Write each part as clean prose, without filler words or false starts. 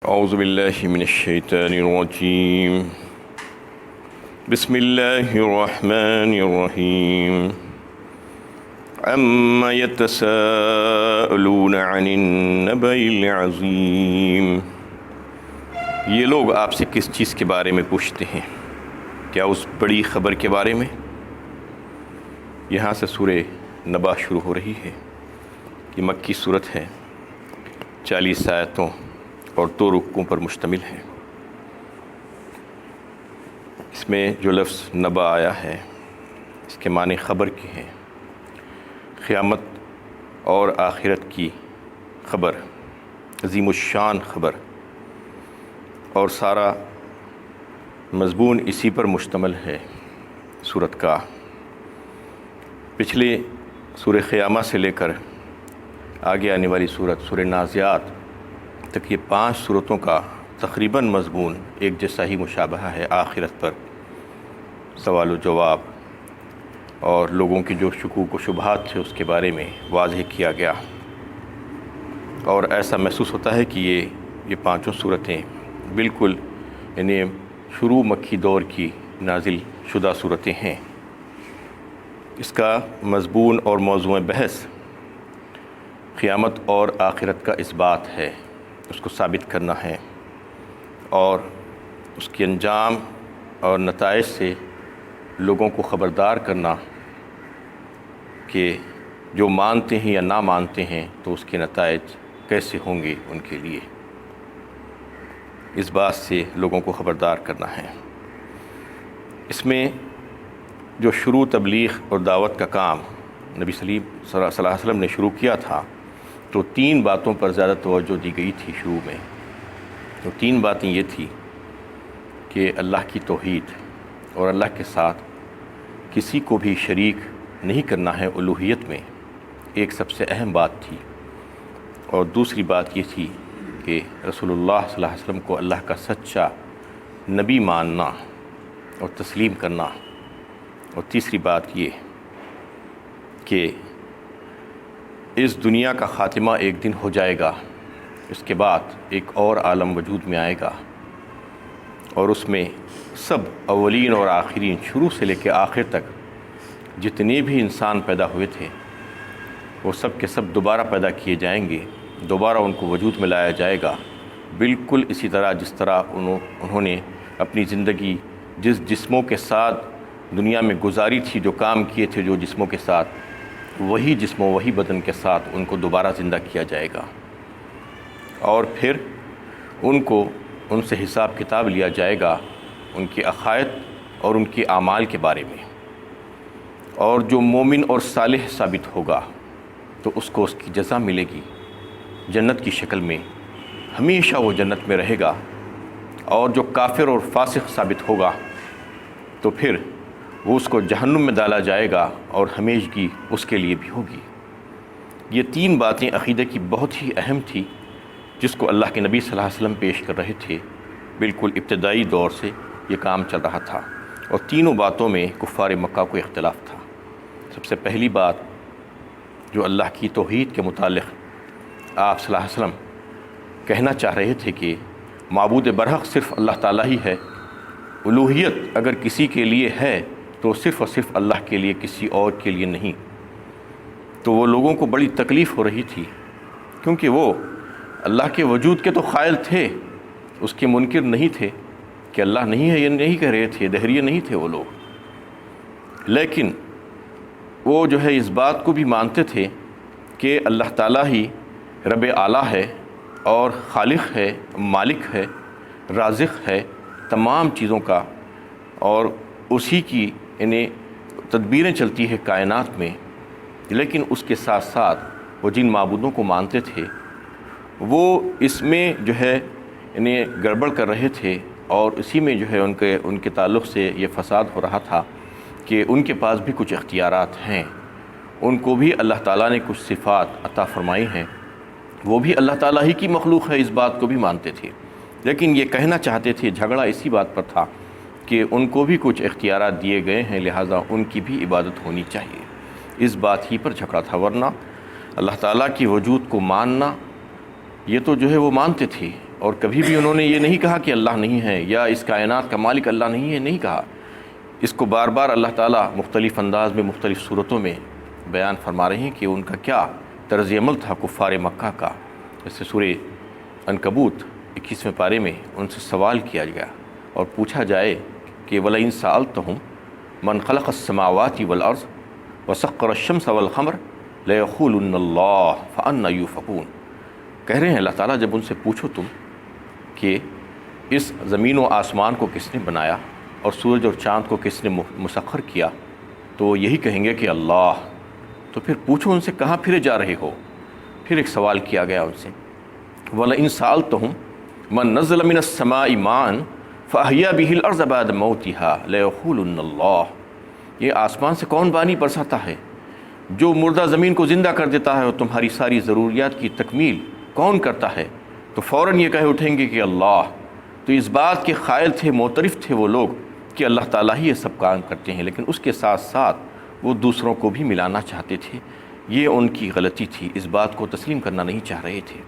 اعوذ باللہ من الشیطان الرجیم بسم اللہ الرحمن الرحیم عما یتساءلون عن النبأ العظیم۔ یہ لوگ آپ سے کس چیز کے بارے میں پوچھتے ہیں؟ کیا اس بڑی خبر کے بارے میں؟ یہاں سے سورہ نبا شروع ہو رہی ہے۔ یہ مکی صورت ہے، 40 آیتوں اور 2 رکوعوں پر مشتمل ہے۔ اس میں جو لفظ نبا آیا ہے، اس کے معنی خبر کے ہیں۔ قیامت اور آخرت کی خبر، عظیم الشان خبر، اور سارا مضمون اسی پر مشتمل ہے سورت کا۔ پچھلے سورہ قیامہ سے لے کر آگے آنے والی سورت سورہ نازعات تک یہ 5 سورتوں کا تقریباً مضمون ایک جیسا ہی مشابہ ہے۔ آخرت پر سوال و جواب اور لوگوں کی جو شکوک و شبہات تھے اس کے بارے میں واضح کیا گیا، اور ایسا محسوس ہوتا ہے کہ یہ 5 صورتیں بالکل شروع مکی دور کی نازل شدہ صورتیں ہیں۔ اس کا مضمون اور موضوع بحث قیامت اور آخرت کا اثبات ہے، اس کو ثابت کرنا ہے، اور اس کے انجام اور نتائج سے لوگوں کو خبردار کرنا کہ جو مانتے ہیں یا نہ مانتے ہیں تو اس کے نتائج کیسے ہوں گے ان کے لیے، اس بات سے لوگوں کو خبردار کرنا ہے۔ اس میں جو شروع تبلیغ اور دعوت کا کام نبی صلی اللہ علیہ وسلم نے شروع کیا تھا، تو 3 باتوں پر زیادہ توجہ دی گئی تھی شروع میں۔ تو 3 باتیں یہ تھی کہ اللہ کی توحید اور اللہ کے ساتھ کسی کو بھی شریک نہیں کرنا ہے الوہیت میں، ایک سب سے اہم بات تھی۔ اور دوسری بات یہ تھی کہ رسول اللہ صلی اللہ علیہ وسلم کو اللہ کا سچا نبی ماننا اور تسلیم کرنا۔ اور تیسری بات یہ کہ اس دنیا کا خاتمہ ایک دن ہو جائے گا، اس کے بعد ایک اور عالم وجود میں آئے گا، اور اس میں سب اولین اور آخرین، شروع سے لے کے آخر تک جتنے بھی انسان پیدا ہوئے تھے وہ سب کے سب دوبارہ پیدا کیے جائیں گے، دوبارہ ان کو وجود میں لایا جائے گا، بالکل اسی طرح جس طرح انہوں نے اپنی زندگی جس جسموں کے ساتھ دنیا میں گزاری تھی، جو کام کیے تھے جو جسموں کے ساتھ، وہی جسموں وہی بدن کے ساتھ ان کو دوبارہ زندہ کیا جائے گا، اور پھر ان سے حساب کتاب لیا جائے گا ان کے عقائد اور ان کے اعمال کے بارے میں۔ اور جو مومن اور صالح ثابت ہوگا تو اس کو اس کی جزا ملے گی جنت کی شکل میں، ہمیشہ وہ جنت میں رہے گا، اور جو کافر اور فاسق ثابت ہوگا تو پھر وہ اس کو جہنم میں ڈالا جائے گا، اور ہمیشگی اس کے لیے بھی ہوگی۔ یہ 3 باتیں عقیدے کی بہت ہی اہم تھی، جس کو اللہ کے نبی صلی اللہ علیہ وسلم پیش کر رہے تھے۔ بالکل ابتدائی دور سے یہ کام چل رہا تھا، اور تینوں باتوں میں کفار مکہ کو اختلاف تھا۔ سب سے پہلی بات جو اللہ کی توحید کے متعلق آپ صلی اللہ علیہ وسلم کہنا چاہ رہے تھے کہ معبود برحق صرف اللہ تعالیٰ ہی ہے، الوہیت اگر کسی کے لیے ہے تو صرف اور صرف اللہ کے لیے، کسی اور کے لیے نہیں۔ تو وہ لوگوں کو بڑی تکلیف ہو رہی تھی، کیونکہ وہ اللہ کے وجود کے تو قائل تھے، اس کے منکر نہیں تھے کہ اللہ نہیں ہے، یہ نہیں کہہ رہے تھے، دہریے نہیں تھے وہ لوگ، لیکن وہ جو ہے اس بات کو بھی مانتے تھے کہ اللہ تعالیٰ ہی رب اعلیٰ ہے، اور خالق ہے، مالک ہے، رازق ہے تمام چیزوں کا، اور اسی کی تدبیریں چلتی ہے کائنات میں۔ لیکن اس کے ساتھ ساتھ وہ جن معبودوں کو مانتے تھے وہ اس میں جو ہے گڑبڑ کر رہے تھے، اور اسی میں جو ہے ان کے تعلق سے یہ فساد ہو رہا تھا کہ ان کے پاس بھی کچھ اختیارات ہیں، ان کو بھی اللہ تعالیٰ نے کچھ صفات عطا فرمائی ہیں، وہ بھی اللہ تعالیٰ ہی کی مخلوق ہے، اس بات کو بھی مانتے تھے، لیکن یہ کہنا چاہتے تھے، جھگڑا اسی بات پر تھا کہ ان کو بھی کچھ اختیارات دیے گئے ہیں، لہٰذا ان کی بھی عبادت ہونی چاہیے۔ اس بات ہی پر جھگڑا تھا، ورنہ اللہ تعالیٰ کی وجود کو ماننا یہ تو جو ہے وہ مانتے تھے، اور کبھی بھی انہوں نے یہ نہیں کہا کہ اللہ نہیں ہے یا اس کائنات کا مالک اللہ نہیں ہے، نہیں کہا۔ اس کو بار بار اللہ تعالیٰ مختلف انداز میں مختلف صورتوں میں بیان فرما رہے ہیں کہ ان کا کیا طرز عمل تھا کفار مکہ کا۔ جیسے سورہ عنکبوت 21ویں پارے میں ان سے سوال کیا گیا اور پوچھا جائے کہ وَلَئِن سَأَلْتَهُمْ مَنْ خَلَقَ السَّمَاوَاتِ وَالْأَرْضَ وَسَخَّرَ الشَّمْسَ وَالْقَمَرَ لَيَقُولُنَّ اللَّهُ فَأَنَّىٰ يُؤْفَكُونَ۔ کہہ رہے ہیں اللہ تعالیٰ جب ان سے پوچھو تم کہ اس زمین و آسمان کو کس نے بنایا اور سورج اور چاند کو کس نے مسخر کیا، تو یہی کہیں گے کہ اللہ۔ تو پھر پوچھو ان سے کہاں پھرے جا رہے ہو؟ پھر ایک سوال کیا گیا ان سے، وَلَئِن سَأَلْتَهُمْ مَن نَزَّلَ مِنَ السَّمَاءِ مَاءً فَأَحْيَا بِهِ الْأَرْضَ بَعْدَ مَوْتِهَا لَيَقُولُنَّ اللَّهُ۔ یہ آسمان سے کون پانی برساتا ہے جو مردہ زمین کو زندہ کر دیتا ہے اور تمہاری ساری ضروریات کی تکمیل کون کرتا ہے؟ تو فوراً یہ کہہ اٹھیں گے کہ اللہ۔ تو اس بات کے قائل تھے، معترف تھے وہ لوگ کہ اللہ تعالیٰ ہی یہ سب کام کرتے ہیں، لیکن اس کے ساتھ ساتھ وہ دوسروں کو بھی ملانا چاہتے تھے۔ یہ ان کی غلطی تھی، اس بات کو تسلیم کرنا نہیں چاہ رہے تھے۔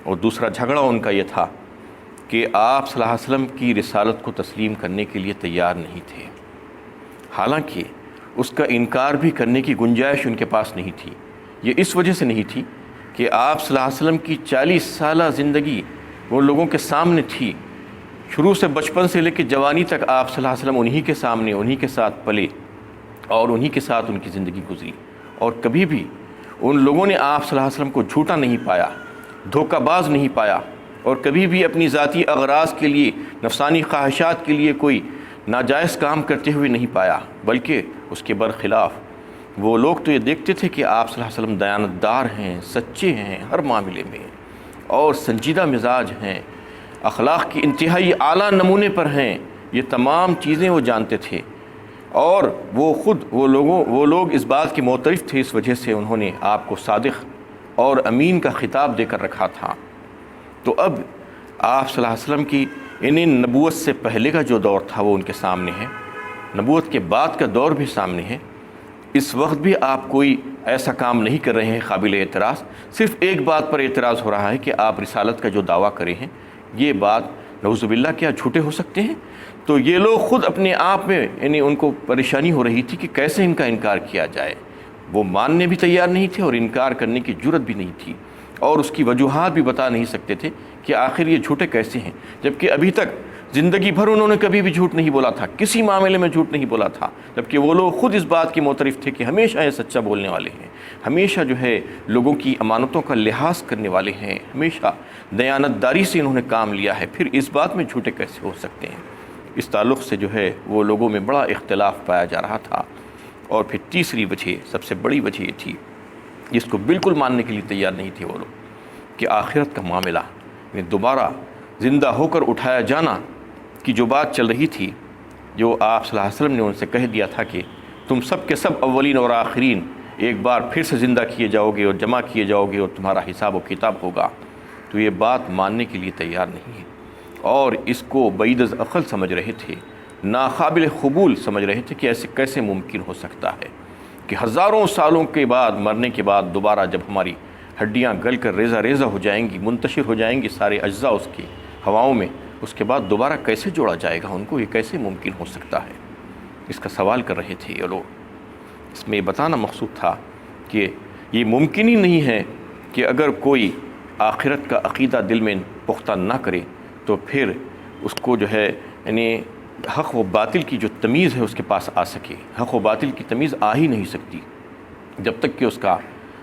اور دوسرا جھگڑا ان کا یہ تھا کہ آپ صلی اللہ علیہ وسلم کی رسالت کو تسلیم کرنے کے لیے تیار نہیں تھے، حالانکہ اس کا انکار بھی کرنے کی گنجائش ان کے پاس نہیں تھی۔ یہ اس وجہ سے نہیں تھی کہ آپ صلی اللہ علیہ وسلم کی 40 سالہ زندگی وہ لوگوں کے سامنے تھی، شروع سے بچپن سے لے کے جوانی تک آپ صلی اللہ علیہ وسلم انہی کے سامنے، انہی کے ساتھ پلے اور انہی کے ساتھ ان کی زندگی گزری، اور کبھی بھی ان لوگوں نے آپ صلی اللہ علیہ وسلم کو جھوٹا نہیں پایا، دھوکہ باز نہیں پایا، اور کبھی بھی اپنی ذاتی اغراض کے لیے، نفسانی خواہشات کے لیے کوئی ناجائز کام کرتے ہوئے نہیں پایا، بلکہ اس کے برخلاف وہ لوگ تو یہ دیکھتے تھے کہ آپ صلی اللہ علیہ وسلم دیانتدار ہیں، سچے ہیں ہر معاملے میں، اور سنجیدہ مزاج ہیں، اخلاق کی انتہائی اعلیٰ نمونے پر ہیں۔ یہ تمام چیزیں وہ جانتے تھے، اور وہ لوگ اس بات کے معترف تھے، اس وجہ سے انہوں نے آپ کو صادق اور امین کا خطاب دے کر رکھا تھا۔ تو اب آپ صلی اللہ علیہ وسلم کی نبوت سے پہلے کا جو دور تھا وہ ان کے سامنے ہے، نبوت کے بعد کا دور بھی سامنے ہے۔ اس وقت بھی آپ کوئی ایسا کام نہیں کر رہے ہیں قابل اعتراض، صرف ایک بات پر اعتراض ہو رہا ہے کہ آپ رسالت کا جو دعویٰ کرے ہیں یہ بات نعوذ باللہ کیا جھوٹے ہو سکتے ہیں؟ تو یہ لوگ خود اپنے آپ میں ان کو پریشانی ہو رہی تھی کہ کیسے ان کا انکار کیا جائے۔ وہ ماننے بھی تیار نہیں تھے اور انکار کرنے کی جرت بھی نہیں تھی، اور اس کی وجوہات بھی بتا نہیں سکتے تھے کہ آخر یہ جھوٹے کیسے ہیں، جبکہ ابھی تک زندگی بھر انہوں نے کبھی بھی جھوٹ نہیں بولا تھا، کسی معاملے میں جھوٹ نہیں بولا تھا، جبکہ وہ لوگ خود اس بات کے معترف تھے کہ ہمیشہ یہ سچا بولنے والے ہیں، ہمیشہ جو ہے لوگوں کی امانتوں کا لحاظ کرنے والے ہیں، ہمیشہ دیانتداری سے انہوں نے کام لیا ہے، پھر اس بات میں جھوٹے کیسے ہو سکتے ہیں؟ اس تعلق سے جو ہے وہ لوگوں میں بڑا اختلاف پایا جا رہا تھا۔ اور پھر تیسری وجہ، سب سے بڑی وجہ یہ تھی، جس کو بالکل ماننے کے لیے تیار نہیں تھے وہ لوگ، کہ آخرت کا معاملہ، یعنی دوبارہ زندہ ہو کر اٹھایا جانا کی جو بات چل رہی تھی، جو آپ صلی اللہ علیہ وسلم نے ان سے کہہ دیا تھا کہ تم سب کے سب اولین اور آخرین ایک بار پھر سے زندہ کیے جاؤ گے اور جمع کیے جاؤ گے اور تمہارا حساب و کتاب ہوگا، تو یہ بات ماننے کے لیے تیار نہیں ہے، اور اس کو بعید از عقل سمجھ رہے تھے، ناقابل قبول سمجھ رہے تھے کہ ایسے کیسے ممکن ہو سکتا ہے کہ ہزاروں سالوں کے بعد، مرنے کے بعد دوبارہ جب ہماری ہڈیاں گل کر ریزہ ریزہ ہو جائیں گی، منتشر ہو جائیں گی سارے اجزاء اس کی ہواؤں میں، اس کے بعد دوبارہ کیسے جوڑا جائے گا ان کو، یہ کیسے ممکن ہو سکتا ہے؟ اس کا سوال کر رہے تھے یہ لوگ۔ اس میں یہ بتانا مقصود تھا کہ یہ ممکن ہی نہیں ہے کہ اگر کوئی آخرت کا عقیدہ دل میں پختہ نہ کرے تو پھر اس کو جو ہے یعنی حق و باطل کی جو تمیز ہے اس کے پاس آ سکے۔ حق و باطل کی تمیز آ ہی نہیں سکتی جب تک کہ اس کا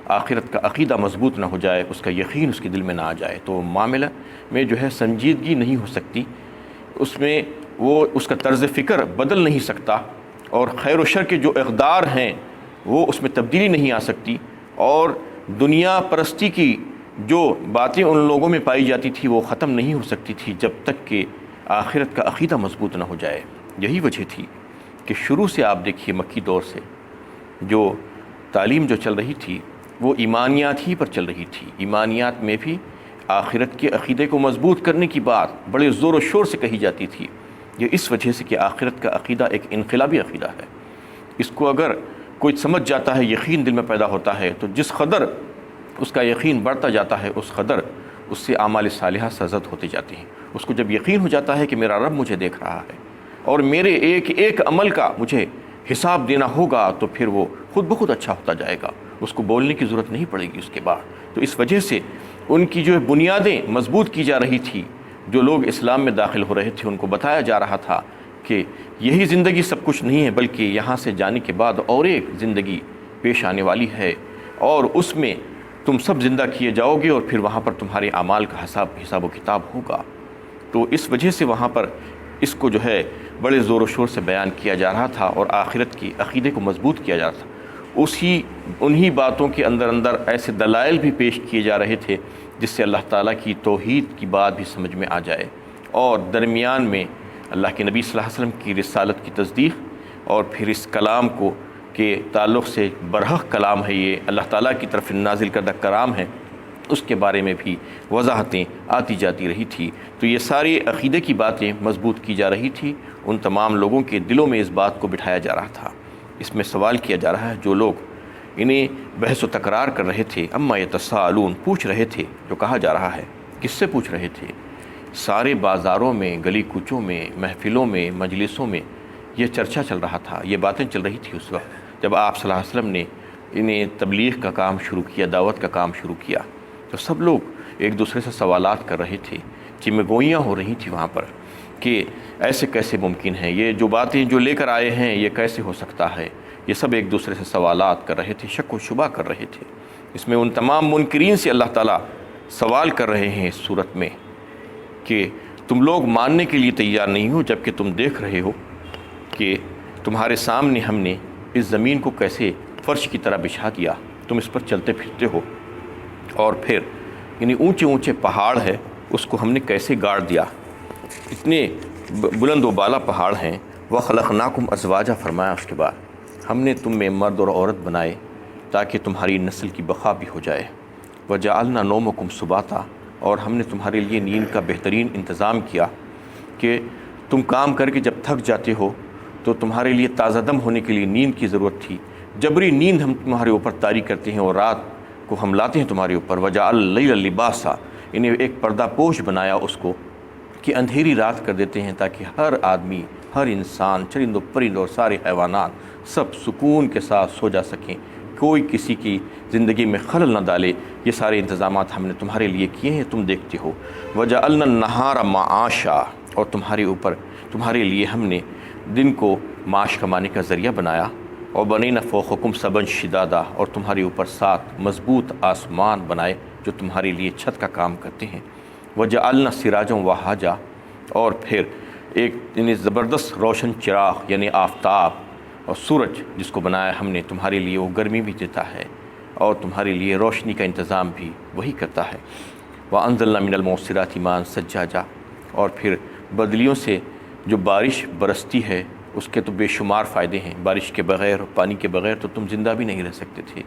آخرت کا عقیدہ مضبوط نہ ہو جائے، اس کا یقین اس کے دل میں نہ آ جائے، تو معاملہ میں جو ہے سنجیدگی نہیں ہو سکتی، اس میں وہ اس کا طرز فکر بدل نہیں سکتا، اور خیر و شر کے جو اقدار ہیں وہ اس میں تبدیلی نہیں آ سکتی، اور دنیا پرستی کی جو باتیں ان لوگوں میں پائی جاتی تھی وہ ختم نہیں ہو سکتی تھی جب تک کہ آخرت کا عقیدہ مضبوط نہ ہو جائے۔ یہی وجہ تھی کہ شروع سے آپ دیکھیے مکی دور سے جو تعلیم جو چل رہی تھی وہ ایمانیات ہی پر چل رہی تھی۔ ایمانیات میں بھی آخرت کے عقیدے کو مضبوط کرنے کی بات بڑے زور و شور سے کہی جاتی تھی، یہ اس وجہ سے کہ آخرت کا عقیدہ ایک انقلابی عقیدہ ہے۔ اس کو اگر کوئی سمجھ جاتا ہے، یقین دل میں پیدا ہوتا ہے، تو جس قدر اس کا یقین بڑھتا جاتا ہے اس قدر اس سے اعمال صالحہ سرزد ہوتے جاتے ہیں۔ اس کو جب یقین ہو جاتا ہے کہ میرا رب مجھے دیکھ رہا ہے اور میرے ایک ایک عمل کا مجھے حساب دینا ہوگا، تو پھر وہ خود بخود اچھا ہوتا جائے گا، اس کو بولنے کی ضرورت نہیں پڑے گی اس کے بعد۔ تو اس وجہ سے ان کی جو بنیادیں مضبوط کی جا رہی تھی، جو لوگ اسلام میں داخل ہو رہے تھے ان کو بتایا جا رہا تھا کہ یہی زندگی سب کچھ نہیں ہے، بلکہ یہاں سے جانے کے بعد اور ایک زندگی پیش آنے والی ہے، اور اس میں تم سب زندہ کیے جاؤ گے، اور پھر وہاں پر تمہارے اعمال کا حساب و کتاب ہوگا۔ تو اس وجہ سے وہاں پر اس کو جو ہے بڑے زور و شور سے بیان کیا جا رہا تھا، اور آخرت کی عقیدے کو مضبوط کیا جا رہا تھا۔ انہی باتوں کے اندر ایسے دلائل بھی پیش کیے جا رہے تھے جس سے اللہ تعالیٰ کی توحید کی بات بھی سمجھ میں آ جائے، اور درمیان میں اللہ کے نبی صلی اللہ علیہ وسلم کی رسالت کی تصدیق، اور پھر اس کلام کو کے تعلق سے برحق کلام ہے، یہ اللہ تعالیٰ کی طرف نازل کردہ کلام ہے، اس کے بارے میں بھی وضاحتیں آتی جاتی رہی تھی۔ تو یہ ساری عقیدے کی باتیں مضبوط کی جا رہی تھی، ان تمام لوگوں کے دلوں میں اس بات کو بٹھایا جا رہا تھا۔ اس میں سوال کیا جا رہا ہے، جو لوگ انہیں بحث و تکرار کر رہے تھے، اما یتساءلون، پوچھ رہے تھے، جو کہا جا رہا ہے کس سے پوچھ رہے تھے؟ سارے بازاروں میں، گلی کوچوں میں، محفلوں میں، مجلسوں میں یہ چرچا چل رہا تھا، یہ باتیں چل رہی تھی اس وقت جب آپ صلی اللہ علیہ وسلم نے انہیں تبلیغ کا کام شروع کیا، دعوت کا کام شروع کیا، تو سب لوگ ایک دوسرے سے سوالات کر رہے تھے، چمگوئیاں ہو رہی تھیں وہاں پر کہ ایسے کیسے ممکن ہے، یہ جو باتیں جو لے کر آئے ہیں یہ کیسے ہو سکتا ہے۔ یہ سب ایک دوسرے سے سوالات کر رہے تھے، شک و شبہ کر رہے تھے۔ اس میں ان تمام منکرین سے اللہ تعالیٰ سوال کر رہے ہیں اس صورت میں کہ تم لوگ ماننے کے لیے تیار نہیں ہو، جبکہ تم دیکھ رہے ہو کہ تمہارے سامنے ہم نے اس زمین کو کیسے فرش کی طرح بچھا دیا، تم اس پر چلتے پھرتے ہو، اور پھر یعنی اونچے اونچے پہاڑ ہے اس کو ہم نے کیسے گاڑ دیا، اتنے بلند و بالا پہاڑ ہیں۔ وَخَلَقْنَاكُمْ أَزْوَاجًا، فرمایا اس کے بعد ہم نے تم میں مرد اور عورت بنائے تاکہ تمہاری نسل کی بقا بھی ہو جائے۔ وَجَعَلْنَا نَوْمَكُمْ سُبَاتًا، اور ہم نے تمہارے لیے نیند کا بہترین انتظام کیا کہ تم کام کر کے جب تھک جاتے ہو تو تمہارے لیے تازہ دم ہونے کے لیے نیند کی ضرورت تھی، جبری نیند ہم تمہارے اوپر طاری کرتے ہیں اور رات کو ہم لاتے ہیں تمہارے اوپر۔ وَجَعَلَ اللَّيْلَ لِبَاسًا، انہیں ایک پردہ پوش بنایا اس کو کہ اندھیری رات کر دیتے ہیں تاکہ ہر آدمی، ہر انسان، چرند و پرند اور سارے حیوانات سب سکون کے ساتھ سو جا سکیں، کوئی کسی کی زندگی میں خلل نہ ڈالے۔ یہ سارے انتظامات ہم نے تمہارے لیے کیے ہیں، تم دیکھتے ہو۔ وَجَعَلْنَا النَّهَارَ مَعَاشًا، اور تمہارے لیے ہم نے دن کو معاش کمانے کا ذریعہ بنایا۔ وَبَنَيْنَا فَوْقَكُمْ سَبْعًا شِدَادًا، اور تمہارے اوپر 7 مضبوط آسمان بنائے جو تمہارے لیے چھت کا کام کرتے ہیں۔ وَجَعَلْنَا سِرَاجًا وَهَّاجًا، اور پھر ایک یعنی زبردست روشن چراغ یعنی آفتاب اور سورج جس کو بنایا ہم نے تمہارے لیے، وہ گرمی بھی دیتا ہے اور تمہارے لیے روشنی کا انتظام بھی وہی کرتا ہے۔ وَأَنزَلْنَا مِنَ الْمُعْصِرَاتِ مَاءً ثَجَّاجًا، اور پھر بدلیوں سے جو بارش برستی ہے اس کے تو بے شمار فائدے ہیں، بارش کے بغیر، پانی کے بغیر تو تم زندہ بھی نہیں رہ سکتے تھے۔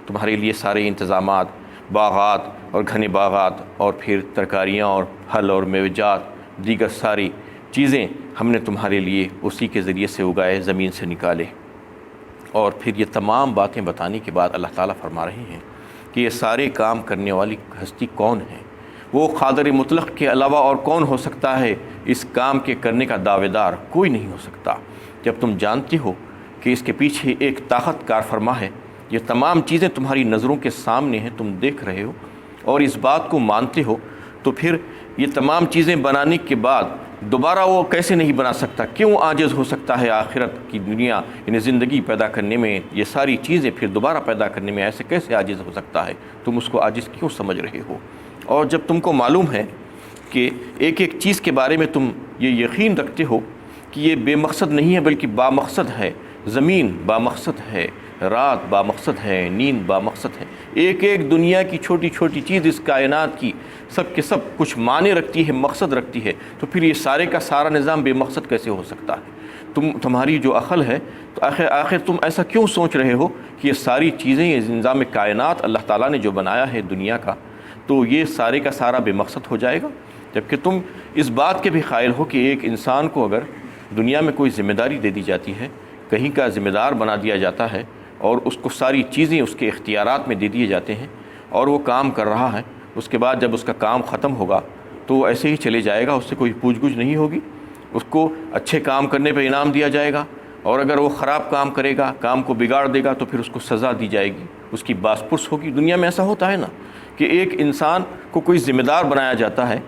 تمہارے لیے سارے انتظامات، باغات اور گھنے باغات، اور پھر ترکاریاں اور پھل اور میوجات، دیگر ساری چیزیں ہم نے تمہارے لیے اسی کے ذریعے سے اگائے، زمین سے نکالے۔ اور پھر یہ تمام باتیں بتانے کے بعد اللہ تعالیٰ فرما رہے ہیں کہ یہ سارے کام کرنے والی ہستی کون ہے؟ وہ قادر مطلق کے علاوہ اور کون ہو سکتا ہے؟ اس کام کے کرنے کا دعوے دار کوئی نہیں ہو سکتا۔ جب تم جانتے ہو کہ اس کے پیچھے ایک طاقت کار فرما ہے، یہ تمام چیزیں تمہاری نظروں کے سامنے ہیں، تم دیکھ رہے ہو اور اس بات کو مانتے ہو، تو پھر یہ تمام چیزیں بنانے کے بعد دوبارہ وہ کیسے نہیں بنا سکتا؟ کیوں عاجز ہو سکتا ہے آخرت کی دنیا یعنی زندگی پیدا کرنے میں، یہ ساری چیزیں پھر دوبارہ پیدا کرنے میں ایسے کیسے عاجز ہو سکتا ہے؟ تم اس کو عاجز کیوں سمجھ رہے ہو؟ اور جب تم کو معلوم ہے کہ ایک ایک چیز کے بارے میں تم یہ یقین رکھتے ہو کہ یہ بے مقصد نہیں ہے بلکہ بامقصد ہے، زمین بامقصد ہے، رات بامقصد ہے، نیند بامقصد ہے، ایک ایک دنیا کی چھوٹی چھوٹی چیز اس کائنات کی سب کے سب کچھ معنی رکھتی ہے، مقصد رکھتی ہے، تو پھر یہ سارے کا سارا نظام بے مقصد کیسے ہو سکتا ہے؟ تمہاری جو عقل ہے تو آخر تم ایسا کیوں سوچ رہے ہو کہ یہ ساری چیزیں، یہ نظام کائنات اللہ تعالیٰ نے جو بنایا ہے دنیا کا، تو یہ سارے کا سارا بے مقصد ہو جائے گا؟ جبکہ تم اس بات کے بھی قائل ہو کہ ایک انسان کو اگر دنیا میں کوئی ذمہ داری دے دی جاتی ہے، کہیں کا ذمہ دار بنا دیا جاتا ہے اور اس کو ساری چیزیں اس کے اختیارات میں دے دیے جاتے ہیں اور وہ کام کر رہا ہے، اس کے بعد جب اس کا کام ختم ہوگا تو ایسے ہی چلے جائے گا، اس سے کوئی پوچھ گچھ نہیں ہوگی، اس کو اچھے کام کرنے پہ انعام دیا جائے گا، اور اگر وہ خراب کام کرے گا، کام کو بگاڑ دے گا، تو پھر اس کو سزا دی جائے گی، اس کی باس پرس ہوگی۔ دنیا میں ایسا ہوتا ہے نا کہ ایک انسان کو کوئی ذمہ دار بنایا جاتا ہے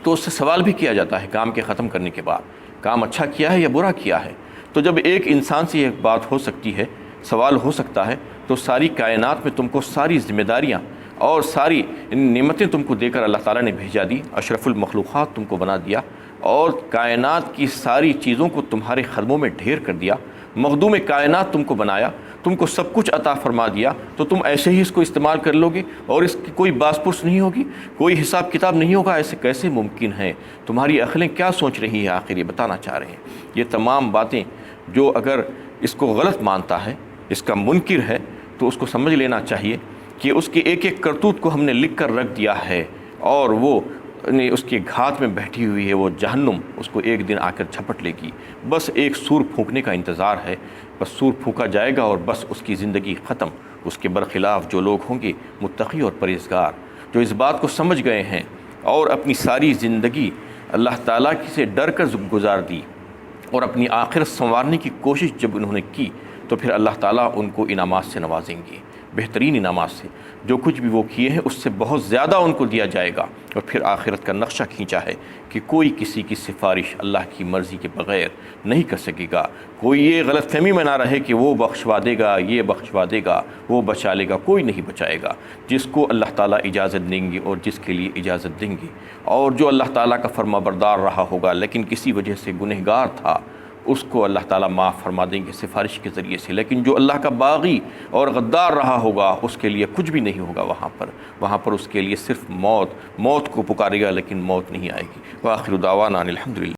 تو اس سے سوال بھی کیا جاتا ہے کام کے ختم کرنے کے بعد، کام اچھا کیا ہے یا برا کیا ہے۔ تو جب ایک انسان سے یہ بات ہو سکتی ہے، سوال ہو سکتا ہے، تو ساری کائنات میں تم کو ساری ذمہ داریاں اور ساری نعمتیں تم کو دے کر اللہ تعالیٰ نے بھیجا دی، اشرف المخلوقات تم کو بنا دیا، اور کائنات کی ساری چیزوں کو تمہارے قدموں میں ڈھیر کر دیا، مخدوم کائنات تم کو بنایا، تم کو سب کچھ عطا فرما دیا، تو تم ایسے ہی اس کو استعمال کر لو گے اور اس کی کوئی باس پرس نہیں ہوگی، کوئی حساب کتاب نہیں ہوگا؟ ایسے کیسے ممکن ہے؟ تمہاری عقلیں کیا سوچ رہی ہیں؟ آخر یہ بتانا چاہ رہے ہیں یہ تمام باتیں جو اگر اس کو غلط مانتا ہے، اس کا منکر ہے، تو اس کو سمجھ لینا چاہیے کہ اس کے ایک ایک کرتوت کو ہم نے لکھ کر رکھ دیا ہے، اور وہ اس کے گھات میں بیٹھی ہوئی ہے وہ جہنم، اس کو ایک دن آ کر جھپٹ لے گی۔ بس ایک سور پھونکنے کا انتظار ہے، بس سور پھونکا جائے گا اور بس اس کی زندگی ختم۔ اس کے برخلاف جو لوگ ہوں گے متقی اور پرہیزگار، جو اس بات کو سمجھ گئے ہیں اور اپنی ساری زندگی اللہ تعالیٰ سے ڈر کر گزار دی اور اپنی آخرت سنوارنے کی کوشش جب انہوں نے کی، تو پھر اللہ تعالیٰ ان کو انعامات سے نوازیں گے، بہترین انعامات سے۔ جو کچھ بھی وہ کیے ہیں اس سے بہت زیادہ ان کو دیا جائے گا۔ اور پھر آخرت کا نقشہ کھینچا ہے کہ کوئی کسی کی سفارش اللہ کی مرضی کے بغیر نہیں کر سکے گا۔ کوئی یہ غلط فہمی میں نہ رہے کہ وہ بخشوا دے گا، یہ بخشوا دے گا، وہ بچا لے گا، کوئی نہیں بچائے گا۔ جس کو اللہ تعالیٰ اجازت دیں گے اور جس کے لیے اجازت دیں گے، اور جو اللہ تعالیٰ کا فرما بردار رہا ہوگا لیکن کسی وجہ سے گنہگار تھا، اس کو اللہ تعالیٰ معاف فرما دیں گے سفارش کے ذریعے سے۔ لیکن جو اللہ کا باغی اور غدار رہا ہوگا اس کے لیے کچھ بھی نہیں ہوگا، وہاں پر اس کے لیے صرف موت کو پکارے گا، لیکن موت نہیں آئے گی۔ وآخر دعوانا ان الحمد للہ۔